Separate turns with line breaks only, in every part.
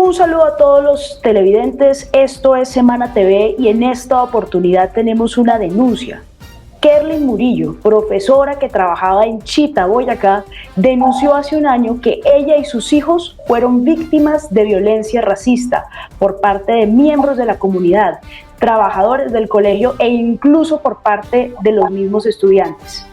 Un saludo a todos los televidentes, esto es Semana TV y en esta oportunidad tenemos una denuncia. Kerlin Murillo, profesora que trabajaba en Chita, Boyacá, denunció hace un año que ella y sus hijos fueron víctimas de violencia racista por parte de miembros de la comunidad, trabajadores del colegio e incluso por parte de los mismos estudiantes.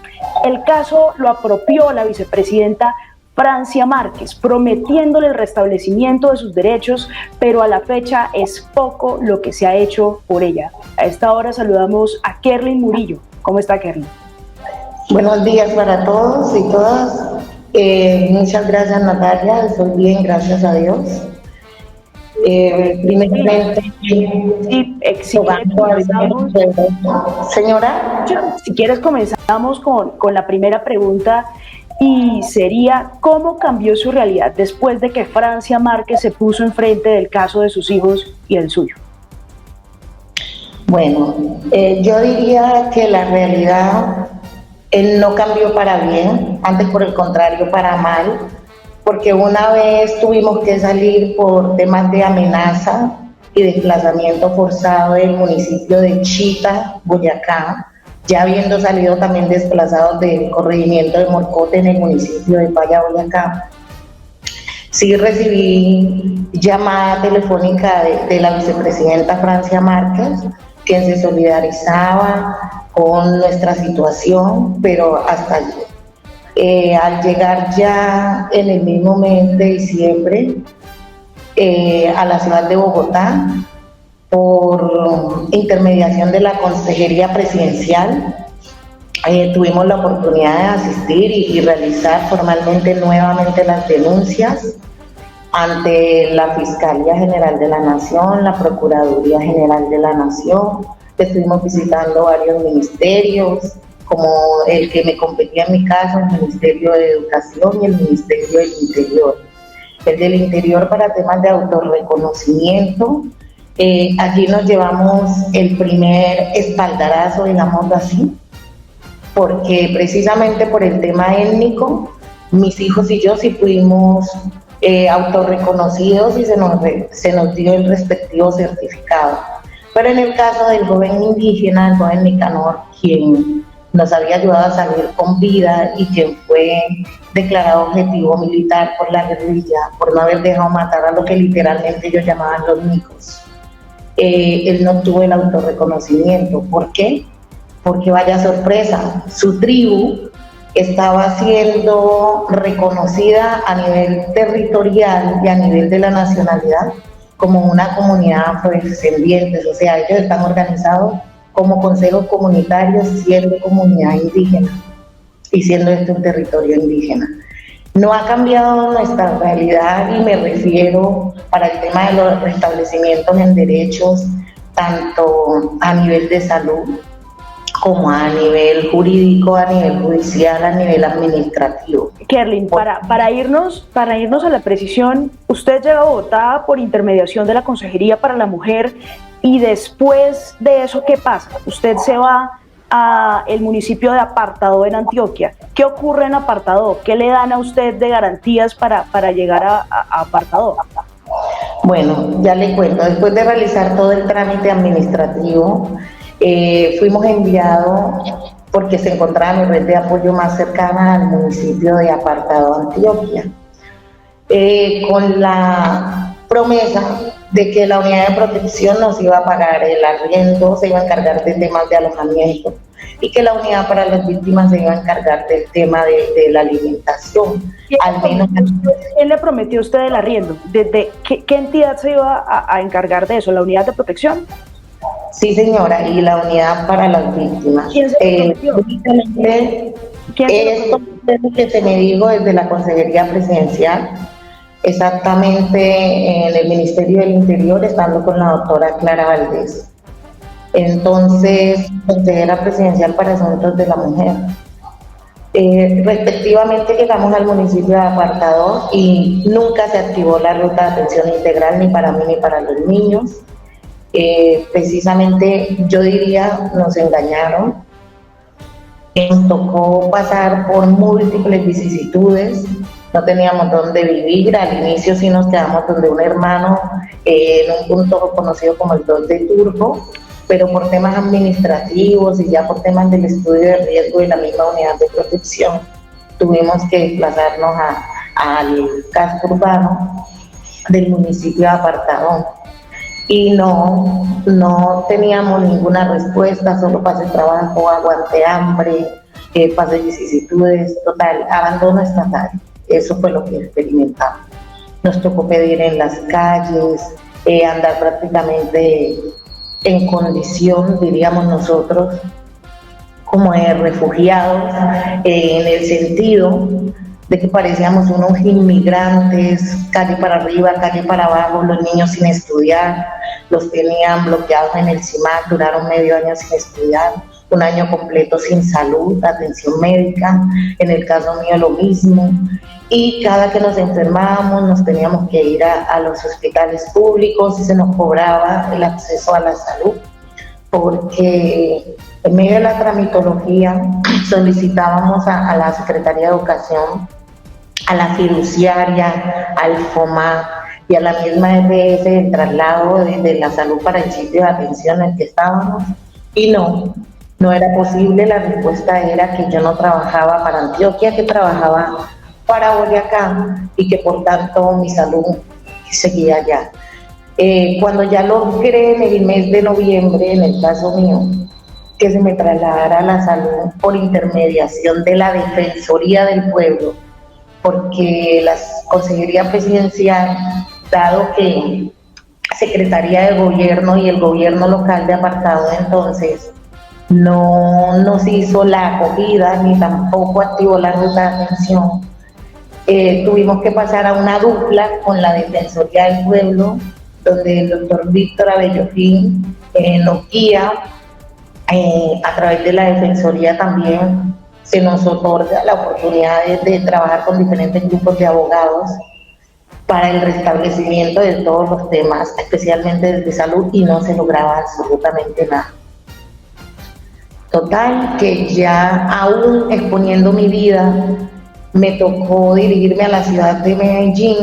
El caso lo apropió la vicepresidenta Francia Márquez, prometiéndole el restablecimiento de sus derechos, pero a la fecha es poco lo que se ha hecho por ella. A esta hora saludamos a Kerlin Murillo. ¿Cómo está, Kerlin?
Buenos días para todos y todas. Muchas gracias, Natalia. Estoy bien, gracias a Dios. Primeramente, señora.
Si quieres comenzamos con la primera pregunta y sería ¿cómo cambió su realidad después de que Francia Márquez se puso enfrente del caso de sus hijos y el suyo?
Bueno, yo diría que la realidad no cambió para bien, antes por el contrario para mal, porque una vez tuvimos que salir por temas de amenaza y desplazamiento forzado del municipio de Chita, Boyacá, ya habiendo salido también desplazados del corregimiento de Morcote en el municipio de Paya, Boyacá. Sí recibí llamada telefónica de la vicepresidenta Francia Márquez, quien se solidarizaba con nuestra situación, pero hasta allí. Al llegar ya en el mismo mes de diciembre a la ciudad de Bogotá, por intermediación de la Consejería Presidencial, tuvimos la oportunidad de asistir y realizar formalmente nuevamente las denuncias ante la Fiscalía General de la Nación, la Procuraduría General de la Nación. Estuvimos visitando varios ministerios, como el que me competía en mi caso, el Ministerio de Educación y el Ministerio del Interior. El del Interior para temas de autorreconocimiento. Allí nos llevamos el primer espaldarazo, digámoslo así, porque precisamente por el tema étnico, mis hijos y yo sí fuimos autorreconocidos y se nos dio el respectivo certificado. Pero en el caso del joven indígena, el joven Nicanor, quien nos había ayudado a salir con vida y quien fue declarado objetivo militar por la guerrilla, por no haber dejado matar a lo que literalmente ellos llamaban los nicos, él no tuvo el autorreconocimiento. ¿Por qué? Porque vaya sorpresa, su tribu estaba siendo reconocida a nivel territorial y a nivel de la nacionalidad como una comunidad afrodescendientes, o sea, ellos están organizados como consejos comunitarios siendo comunidad indígena y siendo este un territorio indígena. No ha cambiado nuestra realidad y me refiero para el tema de los restablecimientos en derechos, tanto a nivel de salud, como a nivel jurídico, a nivel judicial, a nivel administrativo.
Kerlin, para irnos a la precisión, usted llega a Bogotá por intermediación de la Consejería para la Mujer y después de eso, ¿qué pasa? Usted se va a el municipio de Apartadó en Antioquia. ¿Qué ocurre en Apartadó? ¿Qué le dan a usted de garantías para llegar a Apartadó?
Bueno, ya le cuento, después de realizar todo el trámite administrativo, fuimos enviados porque se encontraba mi red de apoyo más cercana al municipio de Apartadó, Antioquia, con la promesa de que la unidad de protección nos iba a pagar el arriendo, se iba a encargar de temas de alojamiento y que la unidad para las víctimas se iba a encargar del tema de la alimentación.
¿Quién le prometió usted el arriendo? ¿Desde qué entidad se iba a encargar de eso? ¿La unidad de protección?
Sí, señora, y la unidad para las víctimas.
¿Quién se lo prometió?
Esto es lo que se me dijo desde la Consejería Presidencial, exactamente en el Ministerio del Interior, estando con la doctora Clara Valdés. Entonces, consejera presidencial para asuntos de la mujer. Respectivamente llegamos al municipio de Apartadó y nunca se activó la ruta de atención integral ni para mí ni para los niños. Precisamente yo diría nos engañaron, nos tocó pasar por múltiples vicisitudes, no teníamos dónde vivir. Al inicio sí nos quedamos donde un hermano, en un punto conocido como el 2 de Turbo, pero por temas administrativos y ya por temas del estudio de riesgo de la misma unidad de protección, tuvimos que desplazarnos al casco urbano del municipio de Apartadón. Y no teníamos ninguna respuesta, solo pasé trabajo, aguanté hambre, pasé vicisitudes, total, abandono estatal. Eso fue lo que experimentamos. Nos tocó pedir en las calles, andar prácticamente en condición, diríamos nosotros, como de refugiados, en el sentido de que parecíamos unos inmigrantes, calle para arriba, calle para abajo, los niños sin estudiar, los tenían bloqueados en el CIMAC, duraron medio año sin estudiar, un año completo sin salud, atención médica, en el caso mío lo mismo, y cada que nos enfermábamos nos teníamos que ir a los hospitales públicos y se nos cobraba el acceso a la salud, porque en medio de la tramitología solicitábamos a la Secretaría de Educación, a la fiduciaria, al FOMA y a la misma EPS el traslado de la salud para el sitio de atención en el que estábamos, y no era posible. La respuesta era que yo no trabajaba para Antioquia, que trabajaba para Boyacá y que por tanto mi salud seguía allá. Cuando ya logré en el mes de noviembre, en el caso mío, que se me trasladara la salud por intermediación de la Defensoría del Pueblo, porque la Consejería Presidencial, dado que Secretaría de Gobierno y el gobierno local de Apartado entonces no nos hizo la acogida ni tampoco activó la ruta de atención, tuvimos que pasar a una dupla con la Defensoría del Pueblo, donde el doctor Víctor Abellofín nos guía. A través de la Defensoría también se nos otorga la oportunidad de trabajar con diferentes grupos de abogados para el restablecimiento de todos los temas, especialmente de salud, y no se lograba absolutamente nada. Total, que ya aún exponiendo mi vida, me tocó dirigirme a la ciudad de Medellín,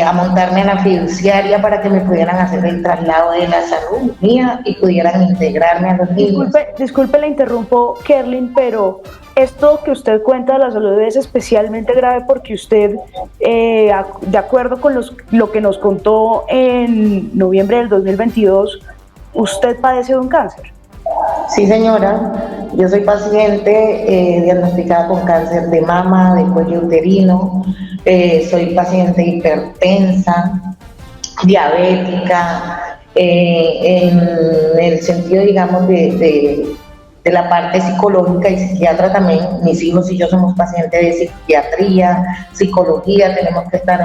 a montarme en la fiduciaria para que me pudieran hacer el traslado de la salud mía y pudieran integrarme a los niños.
Disculpe, la interrumpo, Kerlin, pero esto que usted cuenta de la salud es especialmente grave porque usted, de acuerdo con lo que nos contó en noviembre del 2022, usted padece de un cáncer.
Sí, señora, yo soy paciente diagnosticada con cáncer de mama, de cuello uterino, soy paciente hipertensa, diabética, en el sentido, digamos, de la parte psicológica y psiquiatra también. Mis hijos y yo somos pacientes de psiquiatría, psicología, tenemos que estar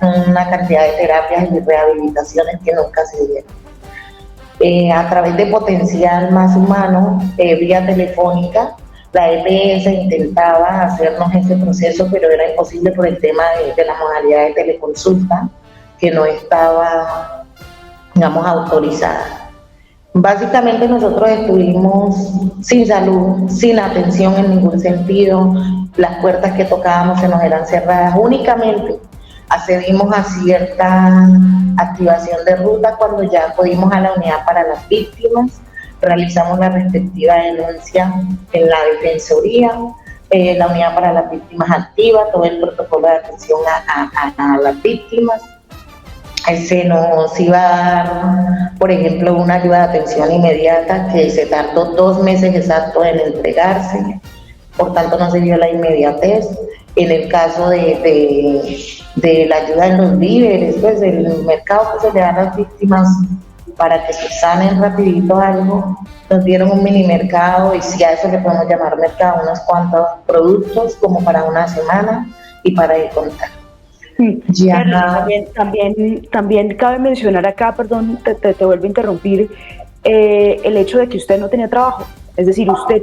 en una cantidad de terapias y rehabilitaciones que nunca se dieron. A través de Potencial Más Humano, vía telefónica, la EPS intentaba hacernos ese proceso, pero era imposible por el tema de la modalidad de teleconsulta, que no estaba, digamos, autorizada. Básicamente nosotros estuvimos sin salud, sin atención en ningún sentido, las puertas que tocábamos se nos eran cerradas, únicamente accedimos a cierta activación de ruta cuando ya acudimos a la unidad para las víctimas, realizamos la respectiva denuncia en la Defensoría, la unidad para las víctimas activa todo el protocolo de atención a las víctimas. Se nos iba a dar, por ejemplo, una ayuda de atención inmediata que se tardó 2 meses exactos en entregarse, por tanto no se dio la inmediatez. En el caso de la ayuda en los víveres, pues el mercado que se le da a las víctimas para que se sanen rapidito algo, nos dieron un mini mercado, y si a eso le podemos llamar mercado, unos cuantos productos como para una semana y para ir contar.
Ya. También cabe mencionar acá, perdón, te vuelvo a interrumpir, el hecho de que usted no tenía trabajo, es decir, usted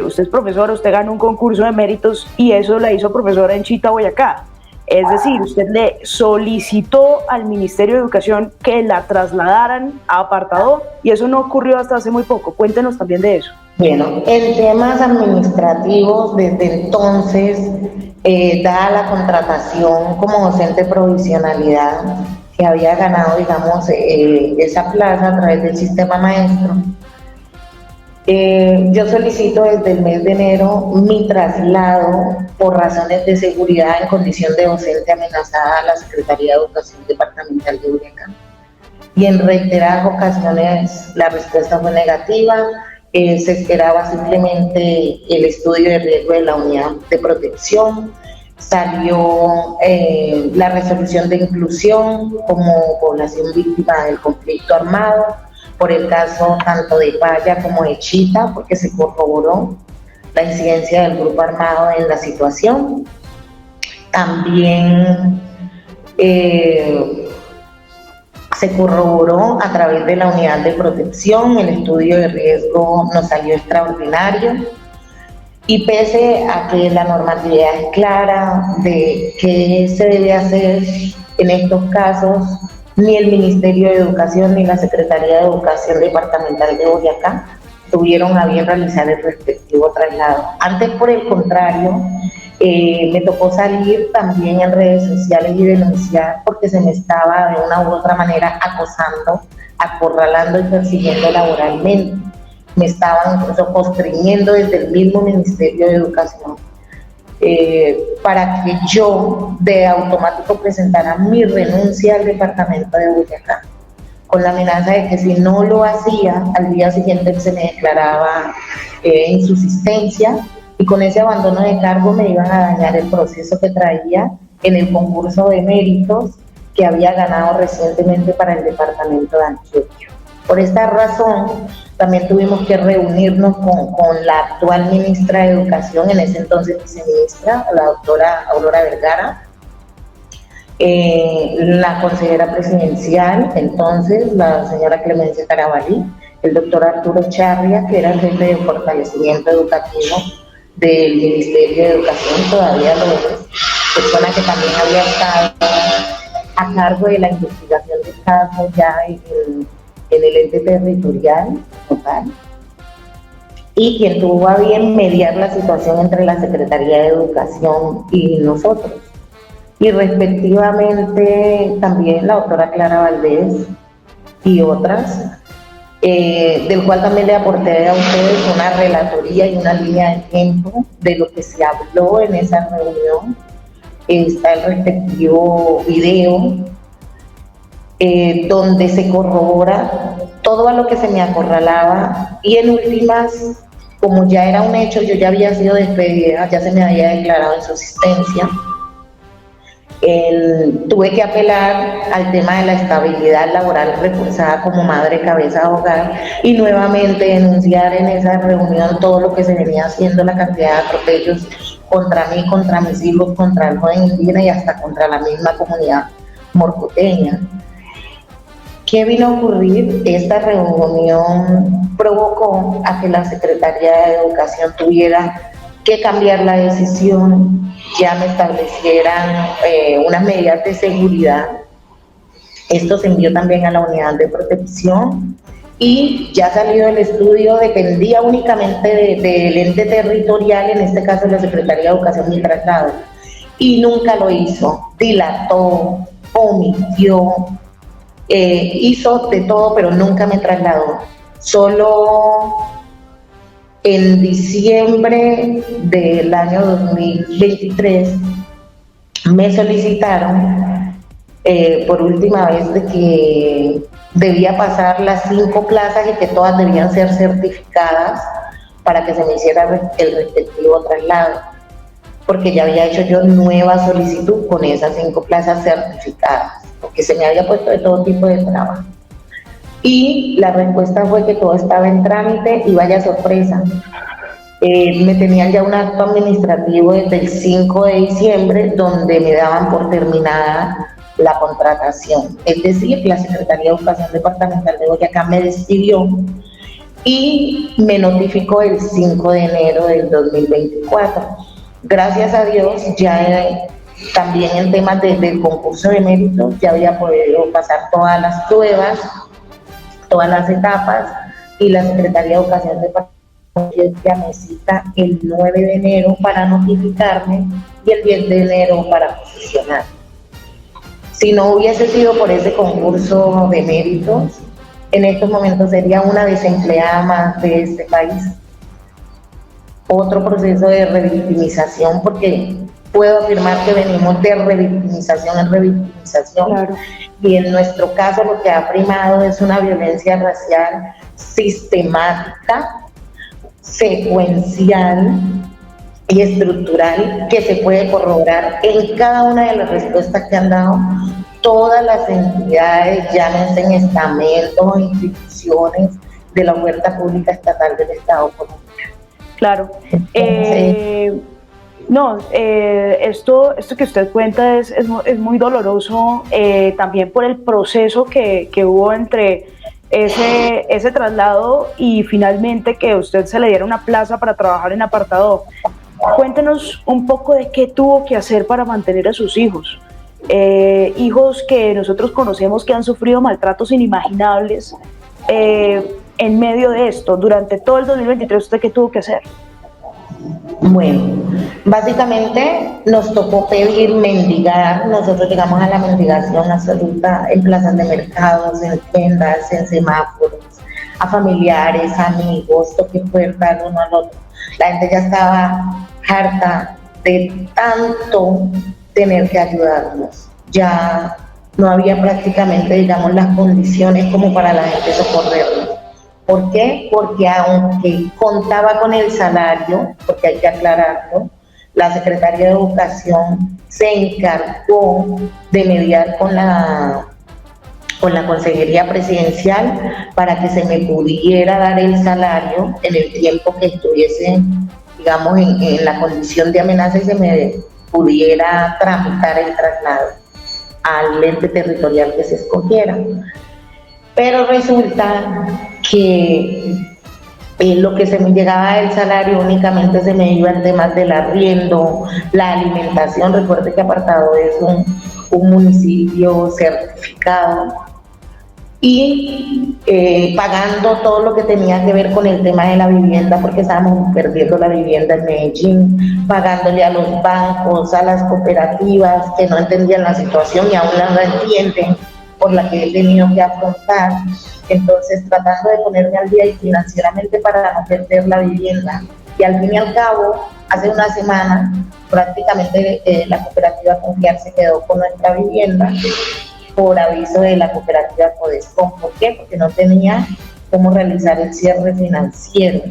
usted es profesora, usted ganó un concurso de méritos y eso la hizo profesora en Chita, Boyacá. Es decir, usted le solicitó al Ministerio de Educación que la trasladaran a apartado y eso no ocurrió hasta hace muy poco. Cuéntenos también de eso.
Bueno, en temas administrativos, desde entonces, dada la contratación como docente de provisionalidad, que había ganado, digamos, esa plaza a través del sistema maestro, yo solicito desde el mes de enero mi traslado por razones de seguridad en condición de docente amenazada a la Secretaría de Educación Departamental de Boyacá. Y en reiteradas ocasiones la respuesta fue negativa. Se esperaba simplemente el estudio de riesgo de la unidad de protección, salió la resolución de inclusión como población víctima del conflicto armado, por el caso tanto de Paya como de Chita, porque se corroboró la incidencia del grupo armado en la situación. También se corroboró a través de la unidad de protección, el estudio de riesgo nos salió extraordinario y pese a que la normatividad es clara de qué se debe hacer en estos casos, ni el Ministerio de Educación ni la Secretaría de Educación Departamental de Boyacá tuvieron a bien realizar el respectivo traslado. Antes, por el contrario, me tocó salir también en redes sociales y denunciar porque se me estaba de una u otra manera acosando, acorralando y persiguiendo laboralmente. Me estaban incluso constriñendo desde el mismo Ministerio de Educación para que yo de automático presentara mi renuncia al departamento de Boyacá, con la amenaza de que si no lo hacía, al día siguiente se me declaraba insubsistencia y con ese abandono de cargo me iban a dañar el proceso que traía en el concurso de méritos que había ganado recientemente para el departamento de Antioquia. Por esta razón, también tuvimos que reunirnos con la actual ministra de Educación, en ese entonces viceministra, la doctora Aurora Vergara, la consejera presidencial, entonces, la señora Clemencia Carabalí, el doctor Arturo Charria, que era el jefe de fortalecimiento educativo del Ministerio de Educación, todavía lo es, persona que también había estado a cargo de la investigación de casos ya en el ente territorial total, y quien tuvo a bien mediar la situación entre la Secretaría de Educación y nosotros. Y respectivamente también la doctora Clara Valdés y otras, del cual también le aporté a ustedes una relatoría y una línea de tiempo de lo que se habló en esa reunión. Está el respectivo video donde se corrobora todo a lo que se me acorralaba y en últimas, como ya era un hecho, yo ya había sido despedida, ya se me había declarado insubsistencia, tuve que apelar al tema de la estabilidad laboral reforzada como madre cabeza de hogar y nuevamente denunciar en esa reunión todo lo que se venía haciendo, la cantidad de atropellos contra mí, contra mis hijos, contra el joven indígena y hasta contra la misma comunidad morcoteña. ¿Qué vino a ocurrir? Esta reunión provocó a que la Secretaría de Educación tuviera que cambiar la decisión, ya me establecieran unas medidas de seguridad. Esto se envió también a la unidad de protección y ya salido el estudio, dependía únicamente del ente territorial, en este caso la Secretaría de Educación, mi traslado, y nunca lo hizo, dilató, omitió, hizo de todo, pero nunca me trasladó. Solo en diciembre del año 2023 me solicitaron por última vez de que debía pasar las 5 plazas y que todas debían ser certificadas para que se me hiciera el respectivo traslado, porque ya había hecho yo nueva solicitud con esas 5 plazas certificadas, porque se me había puesto de todo tipo de trabajo. Y la respuesta fue que todo estaba en trámite y vaya sorpresa. Me tenían ya un acto administrativo desde el 5 de diciembre donde me daban por terminada la contratación. Es decir, la Secretaría de Educación Departamental de Boyacá me despidió y me notificó el 5 de enero del 2024. Gracias a Dios ya También en temas del concurso de méritos ya había podido pasar todas las pruebas, todas las etapas, y la Secretaría de Educación ya me cita el 9 de enero para notificarme y el 10 de enero para posicionar. Si no hubiese sido por ese concurso de méritos, en estos momentos sería una desempleada más de este país. Otro proceso de revictimización, porque puedo afirmar que venimos de revictimización en revictimización.
Claro.
Y en nuestro caso lo que ha primado es una violencia racial sistemática, secuencial y estructural, que se puede corroborar en cada una de las respuestas que han dado todas las entidades, llámense en estamentos o instituciones de la oferta pública estatal del Estado colombiano.
Claro. Esto que usted cuenta es muy doloroso, también por el proceso que hubo entre ese traslado y finalmente que a usted se le diera una plaza para trabajar en apartado. Cuéntenos un poco de qué tuvo que hacer para mantener a sus hijos. Hijos que nosotros conocemos que han sufrido maltratos inimaginables. En medio de esto, durante todo el 2023, ¿usted qué tuvo que hacer?
Bueno, básicamente nos tocó pedir, mendigar. Nosotros llegamos a la mendigación absoluta en plazas de mercados, en tiendas, en semáforos, a familiares, amigos, toque puerta al uno al otro. La gente ya estaba harta de tanto tener que ayudarnos. Ya no había prácticamente, digamos, las condiciones como para la gente socorrernos. ¿Por qué? Porque aunque contaba con el salario, porque hay que aclararlo, la Secretaría de Educación se encargó de mediar con la Consejería Presidencial para que se me pudiera dar el salario en el tiempo que estuviese, digamos, en la condición de amenaza, y se me pudiera tramitar el traslado al ente territorial que se escogiera. Pero resulta que lo que se me llegaba del salario únicamente se me iba en temas del arriendo, la alimentación. Recuerde que Apartado es un municipio certificado, y pagando todo lo que tenía que ver con el tema de la vivienda, porque estábamos perdiendo la vivienda en Medellín, pagándole a los bancos, a las cooperativas que no entendían la situación y aún no la entienden, por la que he tenido que afrontar. Entonces, tratando de ponerme al día y financieramente para no perder la vivienda. Y al fin y al cabo, hace una semana, prácticamente la cooperativa Confiar se quedó con nuestra vivienda por aviso de la cooperativa Codescom. ¿Por qué? Porque no tenía cómo realizar el cierre financiero.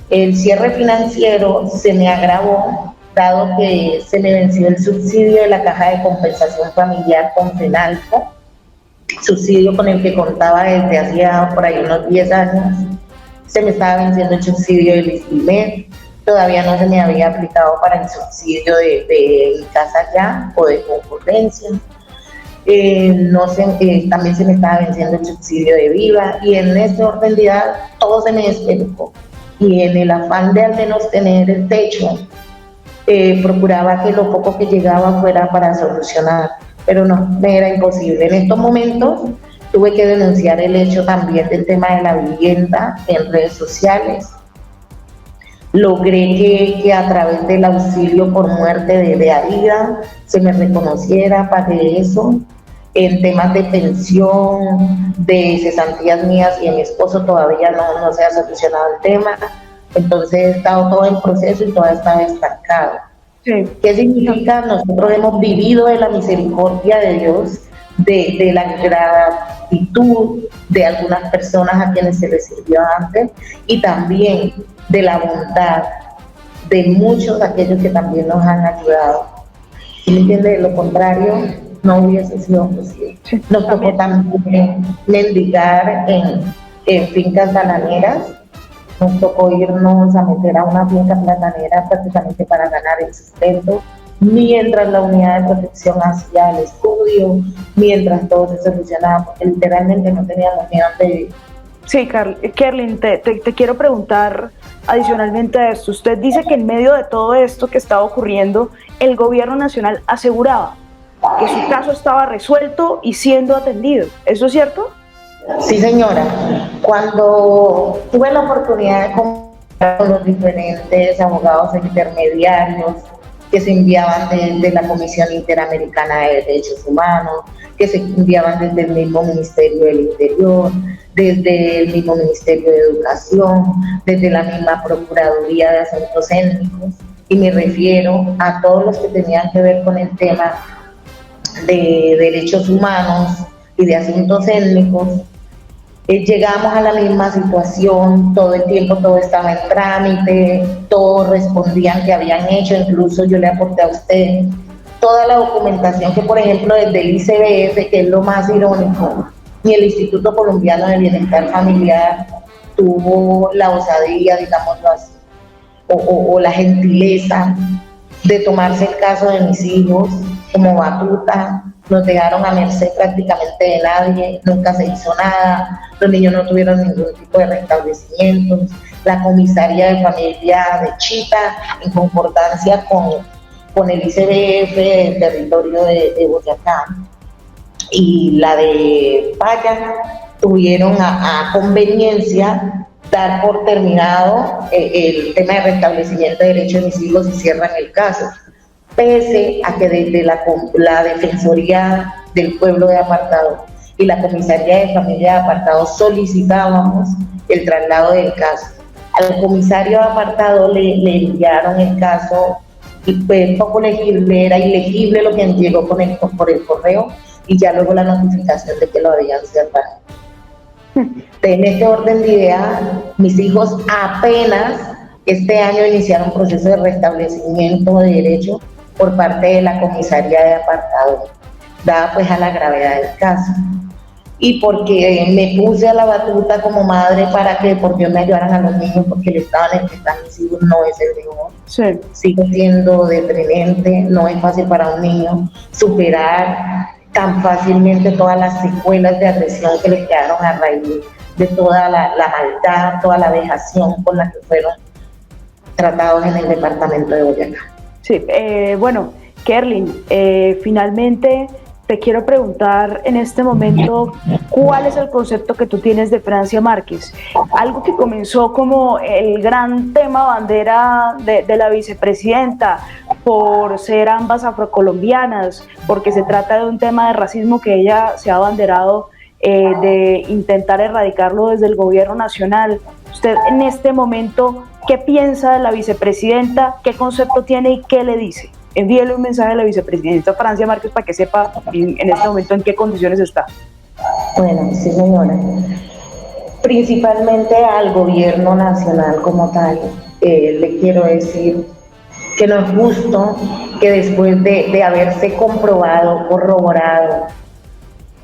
El cierre financiero se me agravó, dado que se me venció el subsidio de la Caja de Compensación Familiar con FENALCO, subsidio con el que contaba desde hacía por ahí unos 10 años. Se me estaba venciendo el subsidio del ISPIMED, todavía no se me había aplicado para el subsidio de Mi Casa Ya o de concurrencia. También se me estaba venciendo el subsidio de Viva, y en este orden de edad todo se me despejó. Y en el afán de al menos tener el techo, procuraba que lo poco que llegaba fuera para solucionar, pero no, me era imposible. En estos momentos tuve que denunciar el hecho también del tema de la vivienda en redes sociales. Logré que a través del auxilio por muerte de ADIDA se me reconociera, pagué eso. En temas de pensión, de cesantías mías y de mi esposo todavía no se ha solucionado el tema. Entonces he estado todo en proceso y todo está estancado. Sí. ¿Qué significa? Nosotros hemos vivido de la misericordia de Dios, de la gratitud de algunas personas a quienes se les sirvió antes, y también de la bondad de muchos de aquellos que también nos han ayudado. ¿Sí me entiende? De lo contrario, no hubiese sido posible. Sí, nos tocó también mendigar en fincas bananeras. Nos tocó irnos a meter a una finca platanera prácticamente para ganar el sustento, mientras la unidad de protección hacía el estudio, mientras todo se solucionaba, porque literalmente no teníamos ni
Sí, Kerlin, te quiero preguntar adicionalmente a esto. Usted dice que en medio de todo esto que estaba ocurriendo, el gobierno nacional aseguraba que su caso estaba resuelto y siendo atendido. ¿Eso es cierto?
Sí, señora. Cuando tuve la oportunidad de conversar con los diferentes abogados intermediarios que se enviaban de la Comisión Interamericana de Derechos Humanos, que se enviaban desde el mismo Ministerio del Interior, desde el mismo Ministerio de Educación, desde la misma Procuraduría de Asuntos Étnicos, y me refiero a todos los que tenían que ver con el tema de derechos humanos y de asuntos étnicos, llegamos a la misma situación, todo el tiempo todo estaba en trámite, todos respondían que habían hecho, incluso yo le aporté a usted toda la documentación que, por ejemplo, desde el ICBF, que es lo más irónico, ni el Instituto Colombiano de Bienestar Familiar tuvo la osadía, digámoslo así, o la gentileza de tomarse el caso de mis hijos como batuta. Nos dejaron a merced prácticamente de nadie, nunca se hizo nada, los niños no tuvieron ningún tipo de restablecimientos. La comisaría de familia de Chita, en concordancia con el ICBF del territorio de Boyacá, y la de Paya, tuvieron a conveniencia dar por terminado el tema de restablecimiento de derechos de mis hijos y cierran el caso, pese a que desde la Defensoría del Pueblo de Apartado y la Comisaría de Familia de Apartado solicitábamos el traslado del caso. Al comisario de Apartado le enviaron el caso y fue poco legible, era ilegible lo que llegó por el correo, y ya luego la notificación de que lo habían cerrado. En este orden de ideas, mis hijos apenas este año iniciaron un proceso de restablecimiento de derechos por parte de la comisaría de Apartado, dada pues a la gravedad del caso, y porque me puse a la batuta como madre para que por Dios me ayudaran a los niños, porque el estado en el que están mis hijos no es el mejor. Sí. Sigue siendo deprimente, no es fácil para un niño superar tan fácilmente todas las secuelas de agresión que les quedaron a raíz de toda la maldad, toda la vejación con la que fueron tratados en el departamento de Boyacá.
Sí, bueno, Kerlin, finalmente te quiero preguntar en este momento, ¿cuál es el concepto que tú tienes de Francia Márquez? Algo que comenzó como el gran tema bandera de la vicepresidenta, por ser ambas afrocolombianas, porque se trata de un tema de racismo que ella se ha abanderado de intentar erradicarlo desde el gobierno nacional. Usted en este momento, ¿qué piensa de la vicepresidenta? ¿Qué concepto tiene y qué le dice? Envíele un mensaje a la vicepresidenta Francia Márquez para que sepa en este momento en qué condiciones está.
Bueno, sí, señora. Principalmente al gobierno nacional como tal, le quiero decir que no es justo que después de haberse comprobado, corroborado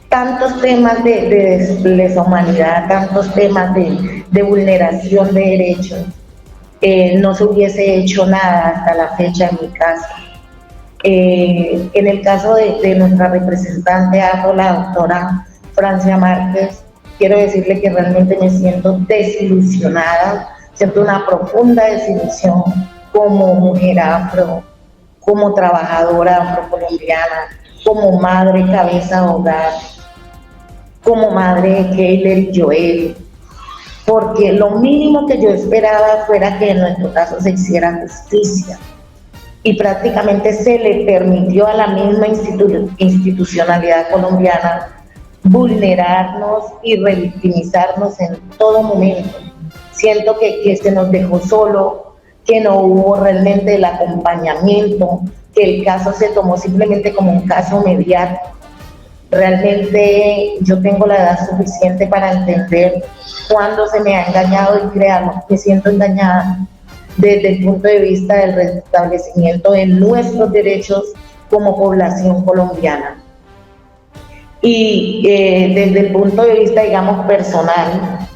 tantos temas de deshumanidad, tantos temas de vulneración de derechos, no se hubiese hecho nada hasta la fecha en mi caso. En el caso de nuestra representante afro, la doctora Francia Márquez, quiero decirle que realmente me siento desilusionada, siento una profunda desilusión como mujer afro, como trabajadora afrocolombiana, como madre cabeza de hogar, como madre de Keiler y Joel, porque lo mínimo que yo esperaba fuera que en nuestro caso se hiciera justicia, y prácticamente se le permitió a la misma institucionalidad colombiana vulnerarnos y revictimizarnos en todo momento. Siento que se nos dejó solo, que no hubo realmente el acompañamiento, que el caso se tomó simplemente como un caso mediático. Realmente yo tengo la edad suficiente para entender cuándo se me ha engañado, y créanme, me siento engañada desde el punto de vista del restablecimiento de nuestros derechos como población colombiana. Y desde el punto de vista, digamos, personal,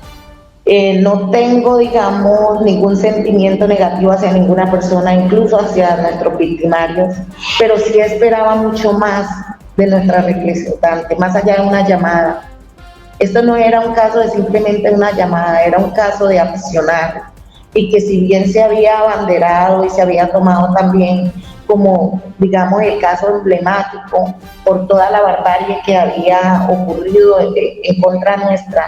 no tengo, digamos, ningún sentimiento negativo hacia ninguna persona, incluso hacia nuestros victimarios, pero sí esperaba mucho más de nuestra representante, más allá de una llamada. Esto no era un caso de simplemente una llamada, era un caso de accionar, y que si bien se había abanderado y se había tomado también como, digamos, el caso emblemático por toda la barbarie que había ocurrido en contra nuestra,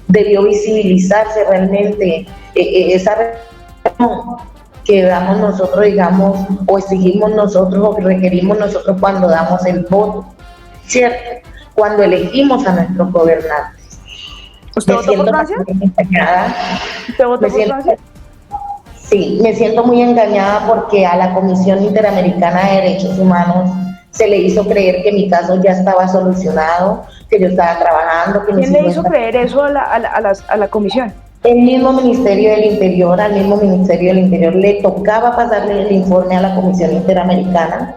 debió visibilizarse realmente esa relación que damos nosotros, digamos, o exigimos nosotros o requerimos nosotros cuando damos el voto, ¿cierto? Cuando elegimos a nuestros gobernantes.
¿Usted votó por Francia? ¿Usted votó por Francia?
Sí, me siento muy engañada porque a la Comisión Interamericana de Derechos Humanos se le hizo creer que mi caso ya estaba solucionado, que yo estaba trabajando. Que
¿Quién le hizo creer eso a la comisión?
El mismo Ministerio del Interior, al mismo Ministerio del Interior le tocaba pasarle el informe a la Comisión Interamericana,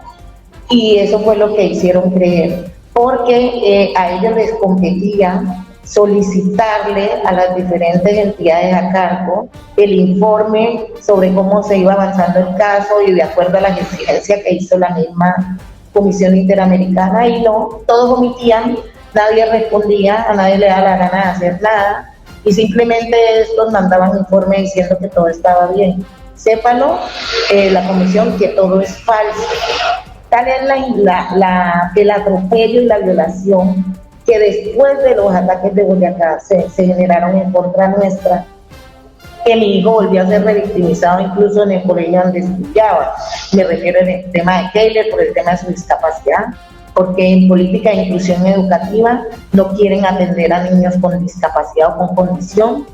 y eso fue lo que hicieron creer, porque a ellos les competía solicitarle a las diferentes entidades a cargo el informe sobre cómo se iba avanzando el caso, y de acuerdo a la exigencia que hizo la misma Comisión Interamericana, y no, todos omitían, nadie respondía, a nadie le daba la gana de hacer nada, y simplemente estos mandaban informe diciendo que todo estaba bien. Sépalo, la comisión, que todo es falso. Tal es el atropello y la violación que después de los ataques de Boyacá se generaron en contra nuestra, que mi hijo volvió a ser revictimizado incluso en el colegio donde estudiaba. Me refiero en el tema de Keiler, por el tema de su discapacidad, porque en política de inclusión educativa no quieren atender a niños con discapacidad o con condición.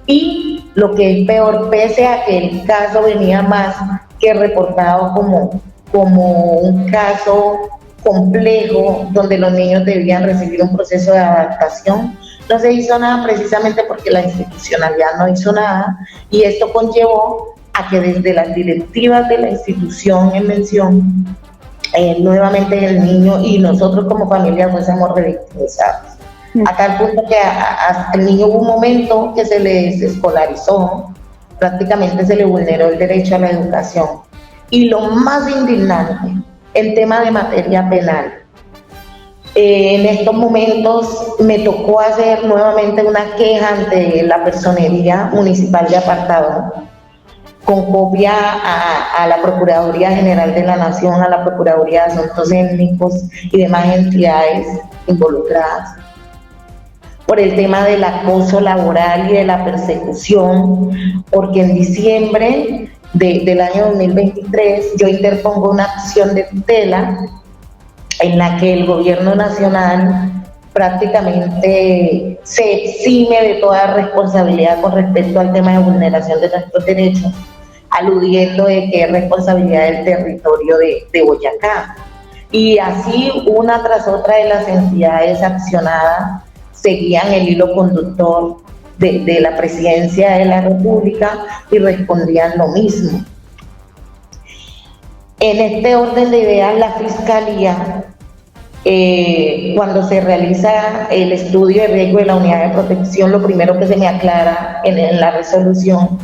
Y lo que es peor, pese a que el caso venía más que reportado como un caso complejo, donde los niños debían recibir un proceso de adaptación, no se hizo nada precisamente porque la institucionalidad no hizo nada, y esto conllevó a que desde las directivas de la institución en mención, nuevamente el niño y nosotros como familia fuésemos revictimizados. A tal punto que al niño hubo un momento que se le desescolarizó, prácticamente se le vulneró el derecho a la educación. Y lo más indignante, el tema de materia penal. En estos momentos me tocó hacer nuevamente una queja ante la Personería Municipal de Apartado, con copia a la Procuraduría General de la Nación, a la Procuraduría de Asuntos Étnicos y demás entidades involucradas, por el tema del acoso laboral y de la persecución, porque en diciembre del año 2023 yo interpongo una acción de tutela en la que el gobierno nacional prácticamente se exime de toda responsabilidad con respecto al tema de vulneración de nuestros derechos, aludiendo de que es responsabilidad del territorio de Boyacá. Y así una tras otra de las entidades accionadas seguían el hilo conductor de la Presidencia de la República y respondían lo mismo. En este orden de ideas, la Fiscalía, cuando se realiza el estudio de riesgo de la unidad de protección, lo primero que se me aclara en la resolución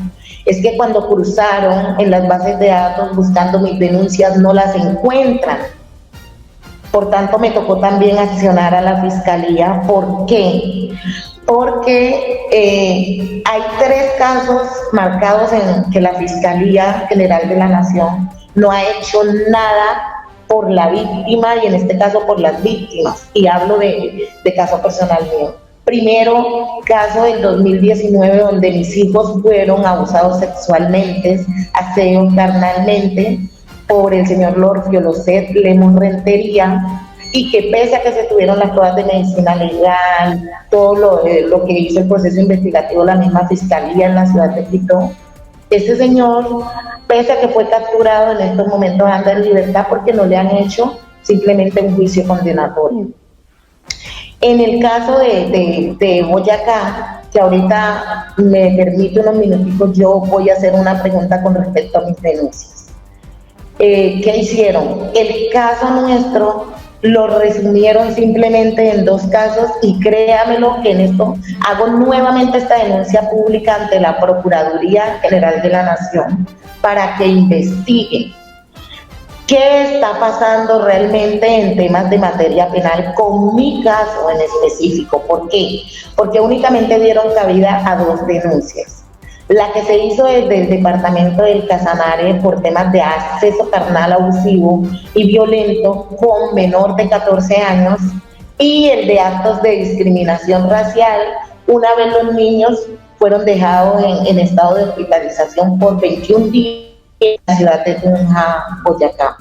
es que cuando cruzaron en las bases de datos buscando mis denuncias no las encuentran. Por tanto, me tocó también accionar a la Fiscalía. ¿Por qué? Porque hay 3 casos marcados en que la Fiscalía General de la Nación no ha hecho nada por la víctima, y en este caso por las víctimas, y hablo de caso personal mío. Primero, caso del 2019, donde mis hijos fueron abusados sexualmente, asediados carnalmente, por el señor Lord Violocet Lemon Rentería, y que pese a que se tuvieron las pruebas de medicina legal, todo lo que hizo el proceso investigativo la misma Fiscalía en la ciudad de Quito, ese señor, pese a que fue capturado, en estos momentos anda en libertad porque no le han hecho simplemente un juicio condenatorio. En el caso de Boyacá, que ahorita me permite unos minuticos, yo voy a hacer una pregunta con respecto a mis denuncias. ¿Qué hicieron? El caso nuestro lo resumieron simplemente en 2 casos, y créamelo que en esto hago nuevamente esta denuncia pública ante la Procuraduría General de la Nación para que investiguen. ¿Qué está pasando realmente en temas de materia penal con mi caso en específico? ¿Por qué? Porque únicamente dieron cabida a 2 denuncias. La que se hizo desde el departamento del Casanare por temas de acceso carnal abusivo y violento con menor de 14 años y el de actos de discriminación racial, una vez los niños fueron dejados en estado de hospitalización por 21 días en la ciudad de Tunja, Boyacá,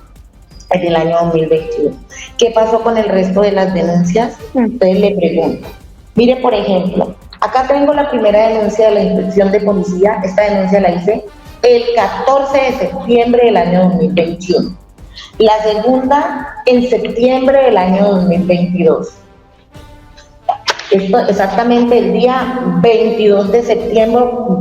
en el año 2021. ¿Qué pasó con el resto de las denuncias? Entonces le pregunto. Mire, por ejemplo, acá tengo la primera denuncia de la inspección de policía. Esta denuncia la hice el 14 de septiembre del año 2021. La segunda en septiembre del año 2022. Esto exactamente el día 22 de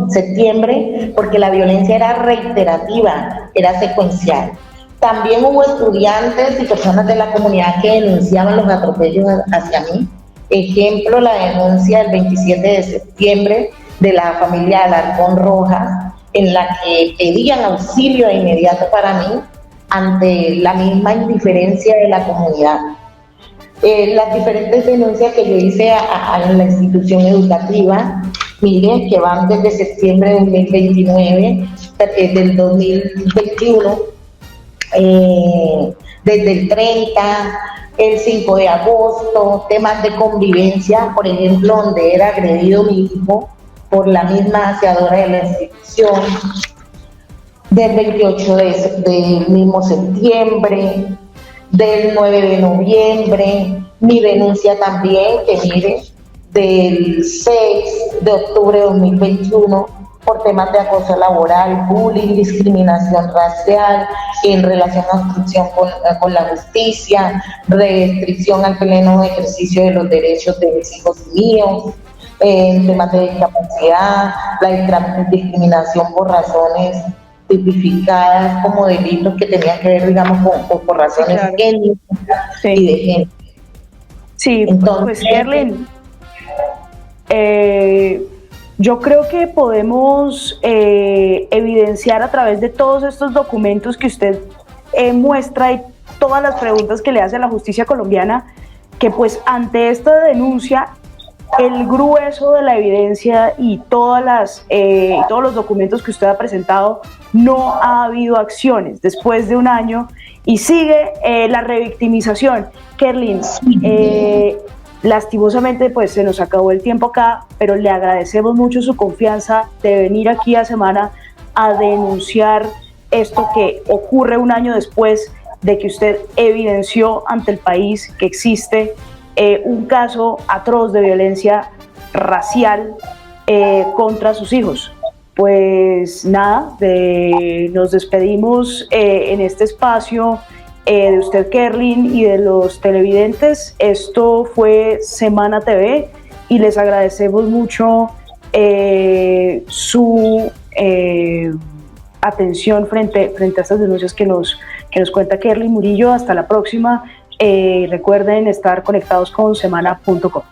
septiembre, porque la violencia era reiterativa, era secuencial. También hubo estudiantes y personas de la comunidad que denunciaban los atropellos hacia mí. Ejemplo, la denuncia del 27 de septiembre de la familia Alarcón Rojas, en la que pedían auxilio de inmediato para mí ante la misma indiferencia de la comunidad. Las diferentes denuncias que yo hice a la institución educativa, mire, que van desde septiembre de 2029, del 2021, desde el 30, el 5 de agosto, temas de convivencia, por ejemplo, donde era agredido mi hijo por la misma aseadora de la institución, del 28 del mismo septiembre, del 9 de noviembre, mi denuncia también, que mire, del 6 de octubre de 2021, por temas de acoso laboral, bullying, discriminación racial, en relación a obstrucción con la justicia, restricción al pleno ejercicio de los derechos de mis hijos y míos, en temas de discapacidad, la discriminación por razones tipificadas como delitos que tenían que ver, digamos, por razones étnicas y de género.
Sí, entonces, pues Kerlin, yo creo que podemos evidenciar a través de todos estos documentos que usted muestra y todas las preguntas que le hace a la justicia colombiana, que pues ante esta denuncia el grueso de la evidencia y todos los documentos que usted ha presentado, no ha habido acciones después de un año y sigue la revictimización. Kerlin, lastimosamente pues se nos acabó el tiempo acá, pero le agradecemos mucho su confianza de venir aquí a Semana a denunciar esto que ocurre un año después de que usted evidenció ante el país que existe un caso atroz de violencia racial contra sus hijos. Pues nada, nos despedimos en este espacio de usted, Kerlin, y de los televidentes. Esto fue Semana TV y les agradecemos mucho su atención frente a estas denuncias que nos cuenta Kerlin Murillo. Hasta la próxima. Recuerden estar conectados con semana.com.